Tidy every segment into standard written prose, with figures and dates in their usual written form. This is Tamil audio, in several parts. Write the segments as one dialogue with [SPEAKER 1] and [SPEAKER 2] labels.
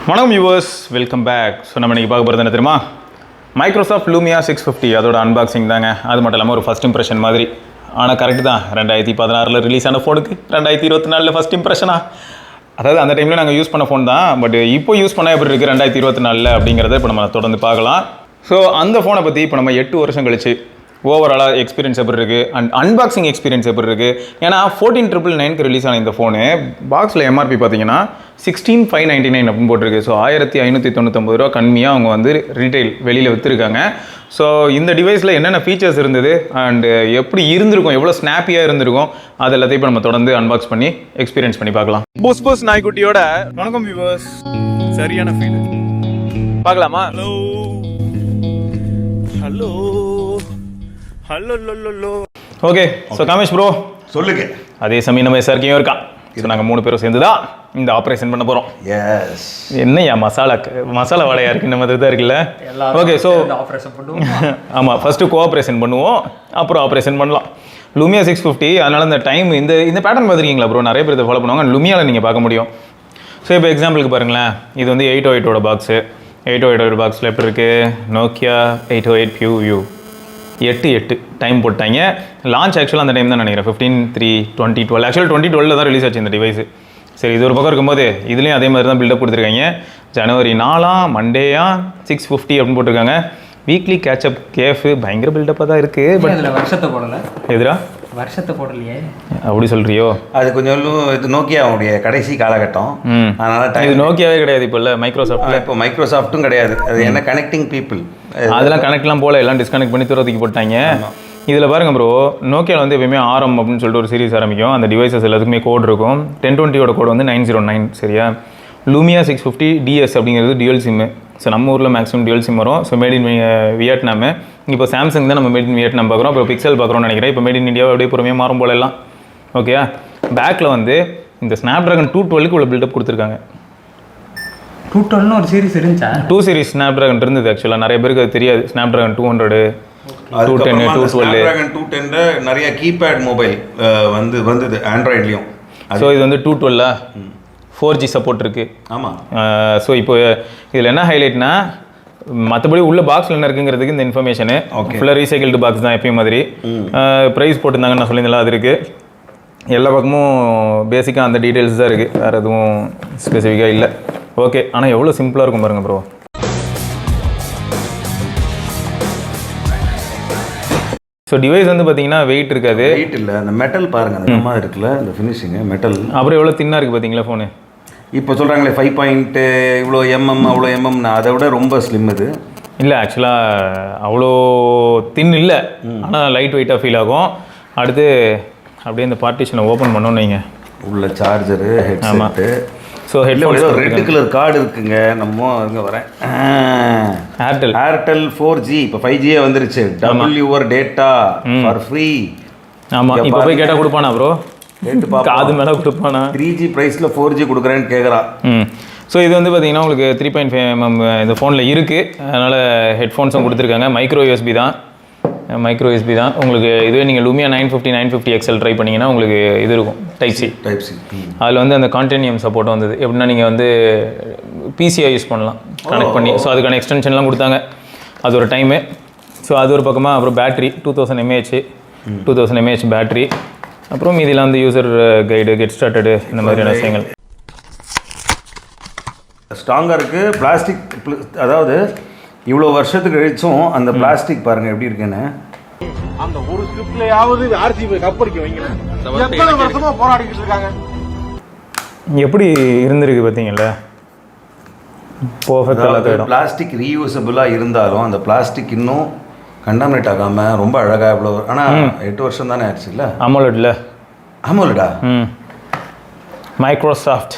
[SPEAKER 1] வணக்கம் வியூவர்ஸ், வெல்கம் பேக். ஸோ நம்ம இன்றைக்கி பார்க்க போகிறது என்ன தெரியுமா? மைக்ரோசாஃப்ட் லூமியா 650 அதோட அன்பாக்சிங் தாங்க. அது மட்டும் இல்லாமல் ஒரு ஃபஸ்ட் இம்ப்ரெஷன் மாதிரி. ஆனால் கரெக்டு தான், 2016 ரிலீஸ் ஆன ஃபோனுக்கு 2024 ஃபஸ்ட் இம்ப்ரெஷனா? அதாவது அந்த டைமில் நாங்கள் யூஸ் பண்ண ஃபோன் தான், பட் இப்போ யூஸ் பண்ணால் எப்படி இருக்குது 2024 அப்படிங்கிறத இப்போ நம்ம தொடர்ந்து பார்க்கலாம். ஸோ அந்த ஃபோனை பற்றி இப்போ நம்ம 8 வருஷம் கழிச்சு ஓவராலாக எக்ஸ்பீரியன்ஸ் எப்படி இருக்குது அண்ட் அன்பாக்சிங் எக்ஸ்பீரியன்ஸ் எப்படி இருக்குது. ஏன்னா 14,999 ரிலீஸ் ஆன இந்த ஃபோனு பாக்ஸில் எம்ஆர்பி பார்த்தீங்கன்னா 16,599 அப்படின்னு போட்டிருக்கு. ஸோ 1,599 ரூபா கம்மியாக அவங்க வந்து ரீட்டைல் வெளியில் விற்றுருக்காங்க. ஸோ இந்த டிவைஸில் என்னென்ன ஃபீச்சர்ஸ் இருந்தது அண்டு எப்படி இருந்திருக்கும், எவ்வளோ ஸ்னாப்பியாக இருந்திருக்கும், அது எல்லாத்தையும் இப்போ நம்ம தொடர்ந்து அன்பாக்ஸ் பண்ணி எக்ஸ்பீரியன்ஸ் பண்ணி பார்க்கலாம். போஸ் நாய்க்குட்டியோட வணக்கம் வியூவர்ஸ். சரியான ஃபீல் பார்க்கலாமா? Hello hello hello low. Okay, so Kamesh bro சொல்லுங்க. அதே சமயம் நம்ம எஸ்ஆர்கேயும் இருக்கா. ஸோ நாங்கள் 3 பேரும் சேர்ந்து தான் இந்த ஆப்ரேஷன் பண்ண போகிறோம். எஸ். என்னையா மசாலா வாடையாக இருக்குது, இந்த மாதிரி தான் இருக்குல்ல. ஓகே, ஸோ ஆப்ரேஷன் பண்ணுவோம். ஆமாம், ஃபஸ்ட்டு கோஆப்ரேஷன் பண்ணுவோம், அப்புறம் ஆப்ரேஷன் பண்ணலாம். லூமியா 650, அதனால் இந்த டைம் இந்த பேட்டர்ன் பார்த்துருக்கீங்களா ப்ரோ? நிறைய பேர் இதை ஃபாலோ பண்ணுவாங்க. லூமியாவில் நீங்கள் பார்க்க முடியும். ஸோ இப்போ எக்ஸாம்பிளுக்கு பாருங்களேன், இது வந்து 808 பாக்ஸு. 808 பாக்ஸில் எப்படி இருக்குது? நோக்கியா 808 PU 8 டைம் போட்டாங்க. லான்ச் ஆக்சுவலாக அந்த டைம் தான் நினைக்கிறேன், 15/3/2012. ஆக்சுவலாக 2012 தான் ரிலீஸ் ஆச்சு இந்த டிவைஸு. சரி, இது ஒரு பக்கம் இருக்கும்போது இதுலேயும் அதே மாதிரி தான் பில்டப் கொடுத்துருக்காங்க. ஜனவரி 4 மண்டேயா 650 அப்படின்னு போட்டிருக்காங்க. வீக்லி கேட்சப் கேஃபு பயங்கர பில்டப்பாக தான் இருக்குது. பட்
[SPEAKER 2] அதில் வருஷத்தை போடலை.
[SPEAKER 1] எதிரா
[SPEAKER 2] வருஷத்தை போடலையே
[SPEAKER 1] அப்படி சொல்கிறியோ?
[SPEAKER 3] அது கொஞ்சம் இது நோக்கியாவுடைய கடைசி காலகட்டம்.
[SPEAKER 1] அதனால் இது நோக்கியாவே கிடையாது இப்போ. இல்லை மைக்ரோசாஃப்ட்.
[SPEAKER 3] இப்போ மைக்ரோசாஃப்ட்டும் கிடையாது. அது என்ன கனெக்டிங் பீப்புள்,
[SPEAKER 1] அதெல்லாம் கனெக்ட்லாம் போல, எல்லாம் டிஸ்கனெக்ட் பண்ணி தூரத்துக்கு போட்டாங்க. இதில் பாருங்கள் ப்ரோ, நோக்கியாவில் வந்து எப்பயுமே ஆரம் அப்படின்னு சொல்லிட்டு ஒரு சீரிஸ் ஆரம்பிக்கும். அந்த டிவைசஸ் எல்லாத்துக்குமே கோட் இருக்கும். 1020 கோட் வந்து 909. சரியா? லூமியா 650 DS அப்படிங்கிறது டியூல் சிம்மு. ஸோ நம்ம ஊரில் மேக்ஸிமம் டியூல் சிம் வரும். So made in Vietnam. இப்போ சாம்சங் தான் நம்ம மேட் இன் வியட்நாம் பார்க்குறோம், அப்புறம் பிக்சல் பார்க்குறோம்னு நினைக்கிறேன். இப்போ மேட் இன் இந்தியாவை அப்படியே பொறுமையாக மாறும் போல எல்லாம். ஓகேயா? பேக்கில் வந்து இந்த ஸ்னாப்ட்ராகன் 212 உள்ள பில்டப் கொடுத்துருக்காங்க.
[SPEAKER 2] 212 ஒரு சீரிஸ் இருந்துச்சா?
[SPEAKER 1] 2 சீரிஸ் ஸ்னாப்ட்ராகன் இருந்தது. ஆக்சுவலாக நிறைய பேருக்கு அது தெரியாது. ஸ்னாப்ட்ராகன் 200, 210,
[SPEAKER 3] 210 நிறைய கீபேட் மொபைல் வந்தது ஆண்ட்ராய்ட்லேயும்.
[SPEAKER 1] ஸோ இது வந்து 212 4G சப்போர்ட் இருக்குது.
[SPEAKER 3] ஆமாம்.
[SPEAKER 1] ஸோ இப்போ இதில் என்ன ஹைலைட்னா, மற்றபடி உள்ள பாக்ஸில் என்ன இருக்குங்கிறதுக்கு இந்த இன்ஃபர்மேஷனு ஃபுல்லாக ரீசைக்கிள்டு பாக்ஸ் தான் எப்பயும் மாதிரி. ப்ரைஸ் போட்டிருந்தாங்கன்னு நான் சொல்லியிருந்தேன், அது இருக்குது. எல்லா பக்கமும் பேசிக்காக அந்த டீட்டெயில்ஸ் தான் இருக்குது, வேறு எதுவும் ஸ்பெசிஃபிக்காக இல்லை. ஓகே, ஆனால் எவ்வளோ சிம்பிளாக இருக்கும் பாருங்கள் ப்ரோ. ஸோ டிவைஸ் வந்து பார்த்தீங்கன்னா வெயிட் இருக்காது.
[SPEAKER 3] வெயிட் இல்லை, அந்த மெட்டல் பாருங்கள், அந்த மாதிரி இருக்குல்ல இந்த ஃபினிஷிங்கு மெட்டல்.
[SPEAKER 1] அப்புறம் எவ்வளோ தின்னாக இருக்குது பார்த்தீங்களா ஃபோனு.
[SPEAKER 3] இப்போ சொல்கிறாங்களே 5 பாயிண்ட் இவ்வளோ அவ்வளோ எம்எம்னா, அதை விட ரொம்ப ஸ்லிம் இது.
[SPEAKER 1] இல்லை, ஆக்சுவலாக அவ்வளோ தின் இல்லை, ஆனால் லைட் வெயிட்டாக ஃபீல் ஆகும். அடுத்து அப்படியே இந்த பார்ட்டிஷனை ஓப்பன் பண்ணோன்னு வைங்க,
[SPEAKER 3] உள்ள charger, headset. So headphones red colour card இருக்குங்க. நம்ம இங்கே வரேன், ஏர்டெல் 4G. இப்போ 5G வந்துருச்சு. Double your data for free.
[SPEAKER 1] ஆமாம், இப்போ போய் கேட்டால் கொடுப்பானா ப்ரோ? காது மேலே கொடுப்பானா? 3G
[SPEAKER 3] ப்ரைஸில் 4G கொடுக்குறேன்னு கேட்குறான்.
[SPEAKER 1] ஸோ இது வந்து பார்த்தீங்கன்னா உங்களுக்கு 3.5mm இந்த ஃபோனில் இருக்குது. அதனால் ஹெட்ஃபோன்ஸும் கொடுத்துருக்காங்க. மைக்ரோ யூஎஸ்பி தான் உங்களுக்கு. இதுவே நீங்கள் லூமியா 950 XL ட்ரை பண்ணிங்கன்னா உங்களுக்கு இது இருக்கும், டைப் சி. அதில் வந்து அந்த கான்டினியம் சப்போர்ட் வந்தது. எப்படின்னா நீங்கள் வந்து பிசிஐ யூஸ் பண்ணலாம் கனெக்ட் பண்ணி. ஸோ அதுக்கான எக்ஸ்டென்ஷன்லாம் கொடுத்தாங்க. அது ஒரு டைமு. ஸோ அது ஒரு பக்கமாக. அப்புறம் பேட்ரி 2000 mAh பேட்ரி. அப்புறம் இதில் வந்து யூசர் கைடு, கெட் ஸ்டார்டடு, இந்த மாதிரியான விஷயங்கள்.
[SPEAKER 3] ஸ்ட்ராங்காக இருக்குது. பிளாஸ்டிக், அதாவது இவ்வளோ வருஷத்துக்கு கழிச்சும் அந்த பிளாஸ்டிக் பாருங்கள் எப்படி இருக்குன்னு.
[SPEAKER 4] அந்த ஒரு ஸ்கிரிப்ட்லயாவது ஆர்சிபி கப்படிக்க வைங்க. எத்தனை வருஷமா போராடிட்டு இருக்காங்க.
[SPEAKER 1] எப்படி இருந்திருக்கு பார்த்தீங்களா? பர்ஃபெக்டாக
[SPEAKER 3] பிளாஸ்டிக் ரீயூசபிளாக இருந்தாலும் அந்த பிளாஸ்டிக் இன்னும் கண்டாமினேட் ஆகாமல் ரொம்ப அழகாக இவ்வளோ. ஆனால் 8 வருஷம் தானே ஆயிடுச்சு இல்லை?
[SPEAKER 1] அமோலடா மைக்ரோசாஃப்ட்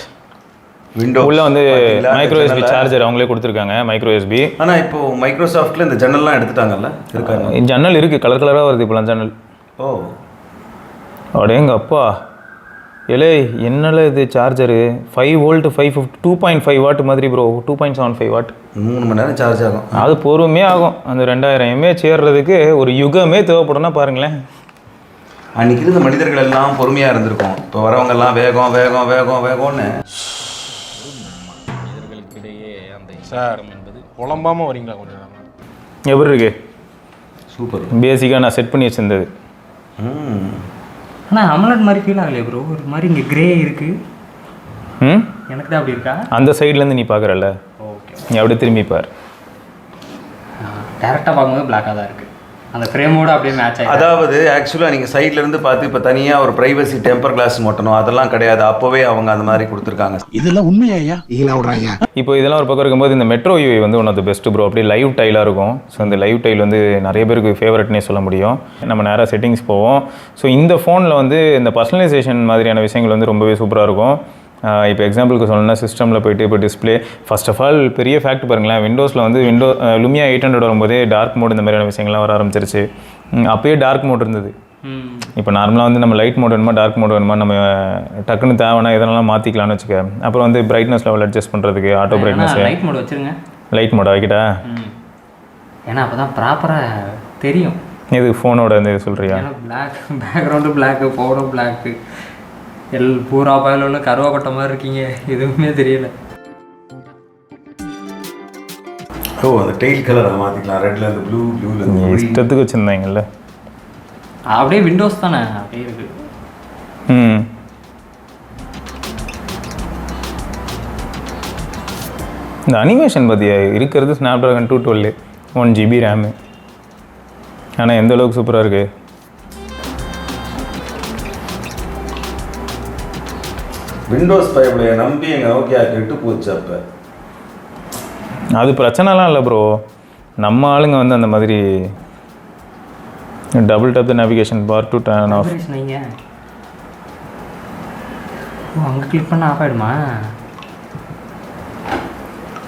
[SPEAKER 3] விண்டோ
[SPEAKER 1] உள்ள வந்து மைக்ரோ யூஎஸ்பி சார்ஜர் அவங்களே கொடுத்துருக்காங்க. Micro USB.
[SPEAKER 3] ஆனால் இப்போ மைக்ரோசாஃப்ட்டில் இந்த ஜன்னல்லாம் எடுத்துட்டாங்கல்ல? இருக்காங்க,
[SPEAKER 1] ஜன்னல் இருக்குது, கலராக வருது இப்போலாம் ஜன்னல்.
[SPEAKER 3] ஓ
[SPEAKER 1] அடேங்க அப்பா, இல்லை என்னல இது சார்ஜரு 5 வோல்ட் 550 2.5 வாட் மாதிரி ப்ரோ. 2.75 வாட்
[SPEAKER 3] 3 மணி நேரம் சார்ஜ் ஆகும்.
[SPEAKER 1] அது பொறுமையாக ஆகும். அந்த 2000 mAh சேர்றதுக்கு ஒரு யுகமே தேவைப்படும்னா பாருங்களேன்.
[SPEAKER 3] அன்றைக்கி இருந்த மனிதர்கள் எல்லாம் பொறுமையாக இருந்திருக்கும். இப்போ வரவங்கெல்லாம் வேகம்னு
[SPEAKER 5] உண்மையிலேயே அந்த
[SPEAKER 4] சார்
[SPEAKER 5] இயக்கம் என்பது
[SPEAKER 4] புலம்பாம வரீங்களா கொஞ்சம் நேரம்?
[SPEAKER 1] எப்படி இருக்கு?
[SPEAKER 3] சூப்பர்.
[SPEAKER 1] பேசிக்காக நான் செட் பண்ணி வச்சிருந்தது.
[SPEAKER 2] ஆனால் அமலட் மாதிரி ஃபீல் ஆகலையே ப்ரோ, ஒரு மாதிரி இங்கே கிரே இருக்குது.
[SPEAKER 1] ம்,
[SPEAKER 2] எனக்கு தான் அப்படி இருக்கா?
[SPEAKER 1] அந்த சைட்லேருந்து நீ பார்க்குறல்ல,
[SPEAKER 2] ஓகே.
[SPEAKER 1] நீ அப்படியே திரும்பி பார்.
[SPEAKER 2] டேரெக்டாக பார்க்கும்போது பிளாக்காக தான் இருக்குது, அந்த ஃப்ரேமோட அப்படியே மேட்ச் ஆகிடும்.
[SPEAKER 3] அதாவது ஆக்சுவலாக நீங்கள் சைட்லேருந்து பார்த்து இப்போ தனியாக ஒரு ப்ரைவசி டெம்பர் கிளாஸ் மாட்டணும் அதெல்லாம் கிடையாது. அப்போவே அவங்க அந்த மாதிரி கொடுத்துருக்காங்க.
[SPEAKER 6] இதெல்லாம் உண்மையா ஈலா விடுறாங்க.
[SPEAKER 1] இப்போ இதெல்லாம் ஒரு பக்கம் இருக்கும்போது இந்த மெட்ரோ யூஐ வந்து one of the best bro. அப்படியே லைவ் டைலாக இருக்கும். ஸோ இந்த லைவ் டைல் வந்து நிறைய பேருக்கு ஃபேவரட்னே சொல்ல முடியும். நம்ம நேராக செட்டிங்ஸ் போவோம். ஸோ இந்த ஃபோனில் வந்து இந்த பர்சனலைசேஷன் மாதிரியான விஷயங்கள் வந்து ரொம்பவே சூப்பராக இருக்கும். இப்போ எக்ஸாம்பிளுக்கு சொல்லணும்னா சிஸ்டமில் போய்ட்டு இப்போ டிஸ்பிளே ஃபர்ஸ்ட் ஆஃப் ஆல் பெரிய ஃபேக்ட் பாருங்களேன். விண்டோஸில் வந்து லுமியா 800 வரும்போதே டார்க் மோட் இந்த மாதிரியான விஷயங்கள்லாம் வர ஆரம்பிச்சிருச்சு. அப்போயே டார்க் மோட் இருந்தது. இப்போ நார்மலாக வந்து நம்ம லைட் மோட் வேணுமா டார்க் மோட் வேணுமா நம்ம டக்குன்னு தேவைன்னா இதெல்லாம் மாற்றிக்கலாம்னு வச்சுக்க. அப்புறம் வந்து பிரைட்னஸ் லெவல் அட்ஜஸ்ட் பண்ணுறதுக்கு ஆட்டோ பிரைட்னஸ்.
[SPEAKER 2] லைட் மோட் வச்சுருங்க.
[SPEAKER 1] லைட் மோட் வைக்கிட்டா?
[SPEAKER 2] ஏன்னா அப்போ தான் ப்ராப்பராக தெரியும்.
[SPEAKER 1] இது ஃபோனோட இந்த இது சொல்கிறியா?
[SPEAKER 2] ஏன்னா பிளாக் பேக்ரவுண்டு பிளாக்கு, ஃபோனும் பிளாக்கு, பூரா பாயில் உள்ள கருவாப்பட்ட மாதிரி இருக்கீங்க, எதுவுமே தெரியல.
[SPEAKER 3] ஓ அந்த டெயில் கலரை மாற்றிக்கலாம். ரெட்ல இருந்து ப்ளூ, ப்ளூல இருந்து
[SPEAKER 1] இஷ்டத்துக்கு வச்சுருந்தாங்கல்ல.
[SPEAKER 2] அப்படியே விண்டோஸ் தானே அப்படியே இருக்கு.
[SPEAKER 1] இந்த அனிமேஷன் பற்றியா இருக்கிறது ஸ்னாப்ட்ராகன் 212 1 GB ரேமு. ஆனால் எந்த அளவுக்கு சூப்பராக இருக்குது.
[SPEAKER 3] விண்டோஸ் 5 நம்பி எங்கள் நோக்கியா கெட்டு போச்சு. அப்போ
[SPEAKER 1] அது பிரச்சனைலாம் இல்லை ப்ரோ. நம்ம ஆளுங்க வந்து அந்த மாதிரி double tap the navigation bar to turn off.
[SPEAKER 2] நீங்கள் ஓ அங்கே கிளிக் பண்ணால் ஆஃப் ஆகிடுமா?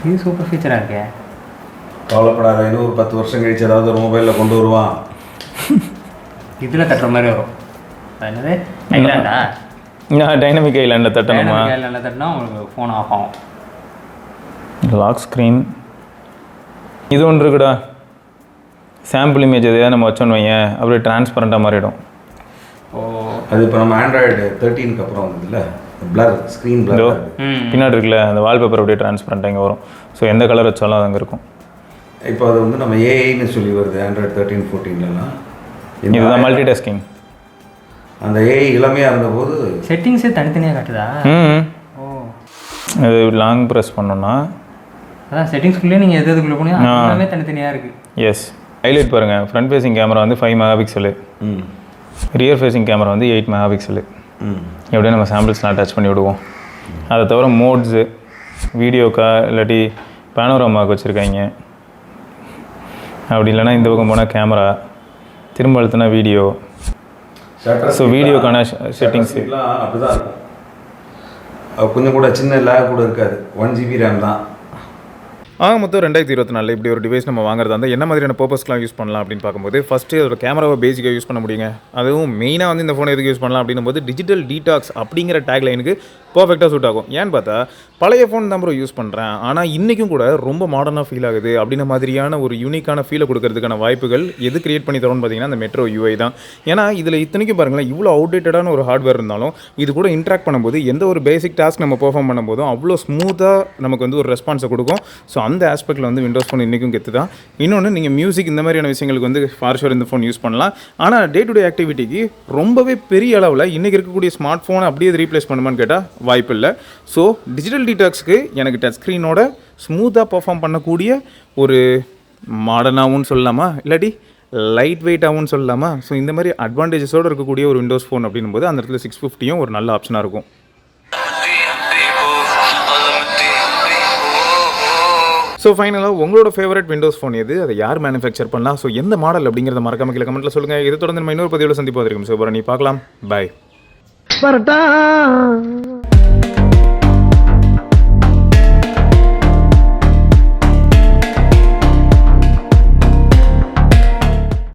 [SPEAKER 2] இது சூப்பர் ஃபீச்சராக இருக்கே.
[SPEAKER 3] கவலைப்படாத, இன்னும் ஒரு 10 வருஷம் கழிச்சு ஏதாவது ஒரு மொபைலில் கொண்டு வருவான்.
[SPEAKER 2] இதில் தட்டுற மாதிரி வரும். என்னது ஐலாண்டா?
[SPEAKER 1] நான் டைனமிக் ஐலாண்டில் தட்டணுமா?
[SPEAKER 2] ஐலாண்டில் தட்டினா உங்களுக்கு ஃபோன் ஆஃப் ஆகும்.
[SPEAKER 1] லாக் ஸ்க்ரீன் இது ஒன்று இருக்குடா. சாம்பிள் இமேஜ் எதையாவது நம்ம வச்சோன்னு வையன் அப்படியே டிரான்ஸ்பரண்ட்டாக மாறிடும்.
[SPEAKER 2] ஓ
[SPEAKER 3] அது இப்போ நம்ம ஆண்ட்ராய்டு 13க்கு அப்புறம் வந்ததுல பிளர் ஸ்க்ரீன் பிளர்
[SPEAKER 1] பின்னாடி இருக்குல்ல அந்த வால்பேப்பர் அப்படியே டிரான்ஸ்பரண்ட்டாக இங்கே வரும். ஸோ எந்த கலர் வச்சாலும் அது அங்கே இருக்கும்.
[SPEAKER 3] இப்போ அது வந்து நம்ம ஏஐன்னு சொல்லி வருது ஆண்ட்ராய்டு 13, 14லலாம்.
[SPEAKER 1] இதுதான் மல்டி டாஸ்கிங்.
[SPEAKER 3] அந்த ஏஐ இளமையாக இருந்தபோது
[SPEAKER 2] செட்டிங்ஸே தனித்தனியாக காட்டுதா? ஓ
[SPEAKER 1] அது லாங் ப்ரெஸ் பண்ணோன்னா
[SPEAKER 2] அதான் செட்டிங்ஸ்குள்ளேயே நீங்கள் எது எதுக்குள்ளே போனீங்க எல்லாமே தனித்தனியாக இருக்குது.
[SPEAKER 1] எஸ் ஹைலைட் பாருங்கள். ஃப்ரண்ட் ஃபேஸிங் கேமரா வந்து 5 மெகாபிக்சலு, ரியர் ஃபேஸிங் கேமரா வந்து 8 மெகாபிக்சலு. எப்படியும் நம்ம சாம்பிள்ஸ்லாம் அட்டாச் பண்ணி விடுவோம். அதை தவிர மோட்ஸு வீடியோக்கா இல்லாட்டி பேனோராமாவுக்கு வச்சுருக்காங்க. அப்படி இல்லைனா இந்த பக்கம் போனால் கேமரா, திரும்ப அழுத்தினா வீடியோ. ஸோ வீடியோக்கான செட்டிங்ஸு
[SPEAKER 3] அப்படி தான் இருக்கும். கொஞ்சம் கூட சின்ன லேக் கூட இருக்காது. 1 GB ரேம் தான்.
[SPEAKER 1] மொத்தம் 2024 இப்படி ஒரு டிவைஸ் நம்ம வாங்குறதா இருந்தால் என்ன மாதிரியான பர்பஸ்க்குலாம் யூஸ் பண்ணலாம் அப்படின்னு பார்க்கும்போது ஃபஸ்ட்டு அதோட கேமராவை பேசிக்காக யூஸ் பண்ண முடியுங்க. அதுவும் மெயினாக வந்து இந்த ஃபோனை எதுக்கு யூஸ் பண்ணலாம் அப்படின்னும் போது டிஜிட்டல் டீடாக்ஸ் அப்படிங்கிற டேக் லைனுக்கு பர்ஃபெக்டாக சூட் ஆகும். ஏன்னு பார்த்தா பழைய ஃபோன் தான் ப்ரோ யூஸ் பண்ணுறேன், ஆனால் இன்றைக்கும் கூட ரொம்ப மாடர்னாக ஃபீல் ஆகுது அப்படின்ற மாதிரியான ஒரு யூனிக்கான ஃபீலை கொடுக்கறதுக்கான வாய்ப்புகள் எது கிரியேட் பண்ணி தரோன்னு பார்த்தீங்கன்னா அந்த மெட்ரோ யூஐ தான். ஏன்னா இதில் இத்தனைக்கும் பாருங்களேன், இவ்வளோ அவுடேட்டடான ஒரு ஹார்ட்வேர் இருந்தாலும் இது கூட இன்ட்ராக்ட் பண்ணும்போது எந்த ஒரு பேசிக் டாஸ்க் நம்ம பெர்ஃபார்ம் பண்ணும்போதும் அவ்வளோ ஸ்மூத்தாக நமக்கு வந்து ஒரு ரெஸ்பான்ஸை கொடுக்கும். ஸோ அந்த ஆஸ்பெக்டில் வந்து விண்டோஸ் ஃபோன் இன்றைக்கும் கெத்து தான். இன்னொன்று நீங்கள் மியூசிக் இந்த மாதிரியான விஷயங்களுக்கு வந்து ஃபார் ஷூர் இந்த ஃபோன் யூஸ் பண்ணலாம். ஆனால் டே டு டே ஆக்டிவிட்டிக்கு ரொம்பவே பெரிய அளவில் இன்றைக்கி இருக்கக்கூடிய ஸ்மார்ட் ஃபோனை அப்படியே ரீப்ளேஸ் பண்ணுமான்னு கேட்டால் வாய்ப்பு இல்லை. ஸோ டிஜிட்டல் டீடாக்ஸ்க்கு எனக்கு டச் ஸ்க்ரீனோட ஸ்மூத்தாக பர்ஃபார்ம் பண்ணக்கூடிய ஒரு மாடர்னாகவும் சொல்லலாமா இல்லாட்டி லைட் வெயிட்டாகவும் சொல்லலாமா. ஸோ இந்த மாதிரி அட்வான்டேஜஸோடு இருக்கக்கூடிய ஒரு விண்டோஸ் ஃபோன் அப்படின்னும் போது அந்த இடத்துல 650 ஒரு நல்ல ஆப்ஷனாக இருக்கும். ஸோ ஃபைனலாக உங்களோட ஃபேவரட் விண்டோஸ் ஃபோன் எது, அதை யார் மேனுஃபேக்சர் பண்ணலாம், ஸோ எந்த மாடல் அப்படிங்கிறத மறக்காம கீழே கமெண்ட்டில் சொல்லுங்கள். இதை தொடர்ந்து நம்ம இன்னொரு பதிவில் சந்திப்போம். ஸோ நீ பார்க்கலாம். பாய்.